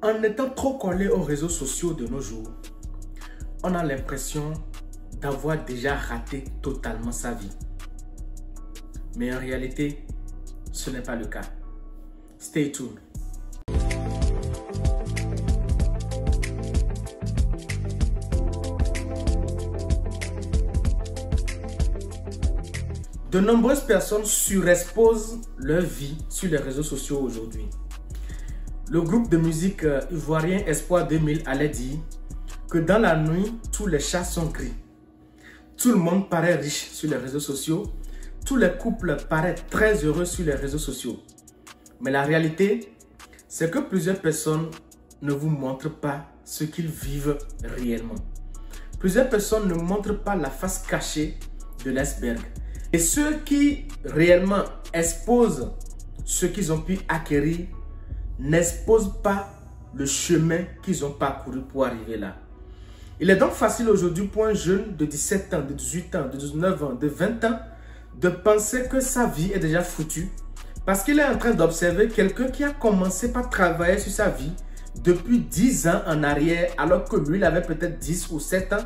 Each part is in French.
En étant trop collé aux réseaux sociaux de nos jours, on a l'impression d'avoir déjà raté totalement sa vie. Mais en réalité, ce n'est pas le cas. Stay tuned. De nombreuses personnes surexposent leur vie sur les réseaux sociaux aujourd'hui. Le groupe de musique ivoirien Espoir 2000 allait dire que dans la nuit, tous les chats sont gris. Tout le monde paraît riche sur les réseaux sociaux. Tous les couples paraissent très heureux sur les réseaux sociaux. Mais la réalité, c'est que plusieurs personnes ne vous montrent pas ce qu'ils vivent réellement. Plusieurs personnes ne montrent pas la face cachée de l'iceberg. Et ceux qui réellement exposent ce qu'ils ont pu acquérir n'exposent pas le chemin qu'ils ont parcouru pour arriver là. Il est donc facile aujourd'hui pour un jeune de 17 ans, de 18 ans, de 19 ans, de 20 ans de penser que sa vie est déjà foutue parce qu'il est en train d'observer quelqu'un qui a commencé par travailler sur sa vie depuis 10 ans en arrière alors que lui il avait peut-être 10 ou 7 ans.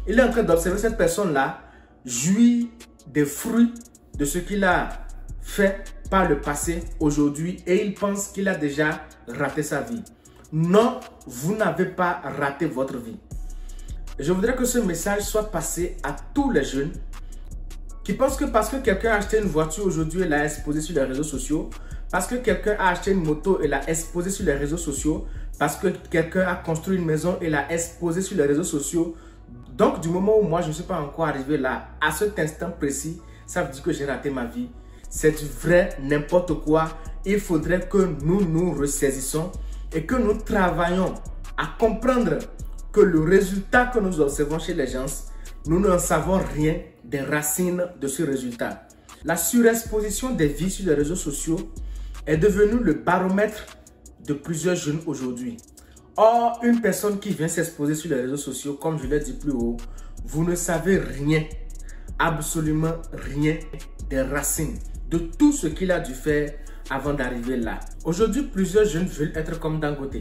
Il est en train d'observer cette personne-là jouir des fruits de ce qu'il a fait par le passé aujourd'hui et il pense qu'il a déjà raté sa vie. Non, vous n'avez pas raté votre vie. Je voudrais que ce message soit passé à tous les jeunes qui pensent que parce que quelqu'un a acheté une voiture aujourd'hui et l'a exposée sur les réseaux sociaux, parce que quelqu'un a acheté une moto et l'a exposée sur les réseaux sociaux, parce que quelqu'un a construit une maison et l'a exposée sur les réseaux sociaux, donc du moment où moi je ne suis pas encore arrivé là, à cet instant précis, ça veut dire que j'ai raté ma vie. C'est du vrai n'importe quoi. Il faudrait que nous nous ressaisissons et que nous travaillions à comprendre que le résultat que nous observons chez les gens, nous n'en savons rien des racines de ce résultat. La surexposition des vies sur les réseaux sociaux est devenue le baromètre de plusieurs jeunes aujourd'hui. Or, une personne qui vient s'exposer sur les réseaux sociaux, comme je l'ai dit plus haut, vous ne savez rien, absolument rien des racines, de tout ce qu'il a dû faire avant d'arriver là. Aujourd'hui, plusieurs jeunes veulent être comme Dangote.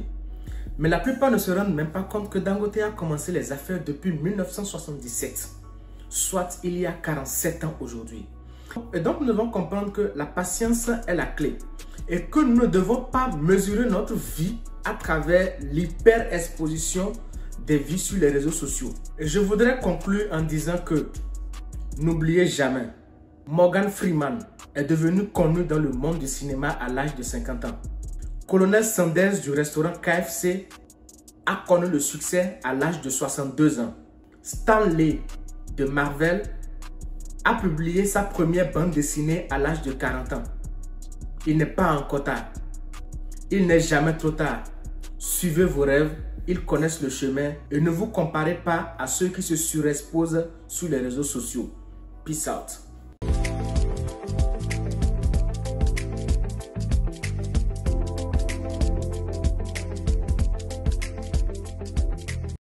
Mais la plupart ne se rendent même pas compte que Dangote a commencé les affaires depuis 1977, soit il y a 47 ans aujourd'hui. Et donc nous devons comprendre que la patience est la clé et que nous ne devons pas mesurer notre vie à travers l'hyper-exposition des vies sur les réseaux sociaux. Et je voudrais conclure en disant que n'oubliez jamais, Morgan Freeman est devenu connu dans le monde du cinéma à l'âge de 50 ans. Colonel Sanders du restaurant KFC a connu le succès à l'âge de 62 ans. Stan Lee de Marvel a publié sa première bande dessinée à l'âge de 40 ans. Il n'est pas encore tard. Il n'est jamais trop tard. Suivez vos rêves, ils connaissent le chemin et ne vous comparez pas à ceux qui se surexposent sur les réseaux sociaux. Peace out.